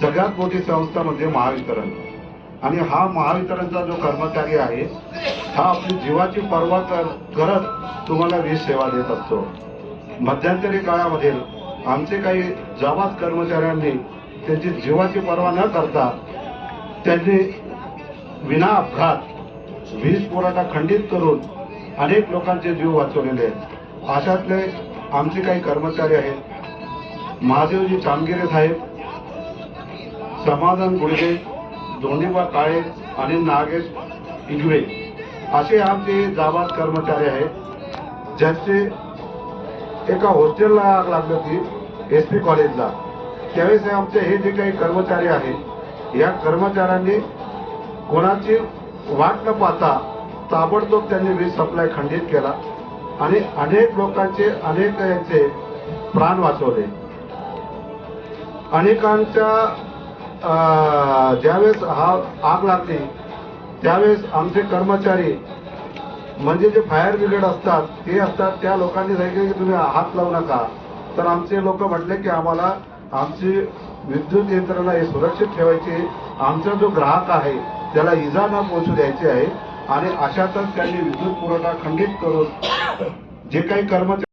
सगळ्यात मोठी संस्था म्हणजे महावितरण, आणि हा महावितरणचा जो कर्मचारी आहे हा आपली जीवाची पर्वा करत तुम्हाला वीज सेवा देत असतो. मध्यंतरी काळामध्ये आमचे काही जाबाज कर्मचाऱ्यांनी त्यांची जीवाची पर्वा न करता त्यांनी विना अपघात वीज पुरवठा खंडित करून अनेक लोकांचे जीव वाचवलेले आहेत. अशातले आमचे काही कर्मचारी आहेत, महादेवजी चामगिरे साहेब, समाधान गुडगे, धोंडीबा काळे आणि नागेश इगवे असे आमचे जाबाज कर्मचारी आहेत, ज्यांचे एका हॉस्टेलला आग लागली होती SP कॉलेजला. त्यावेळेस आमचे हे जे काही कर्मचारी आहेत या कर्मचाऱ्यांनी कोणाची वाट न पाहता ताबडतोब त्यांनी वीज सप्लाय खंडित केला आणि अनेक लोकांचे अनेक यांचे प्राण वाचवले. अनेकांच्या ज्यावेळेस हा आग लागली त्यावेळेस आमचे कर्मचारी म्हणजे जे फायर ब्रिगेड असतात ते असतात, त्या लोकांनी सांगितले की तुम्ही हात लावू नका. तर आमचे लोक म्हटले की आम्हाला आमची विद्युत यंत्रणा हे सुरक्षित ठेवायची, आमचा जो ग्राहक आहे त्याला इजा न पोहोचू द्यायची आहे. आणि अशातच त्यांनी विद्युत पुरवठा खंडित करून जे काही कर्मचारी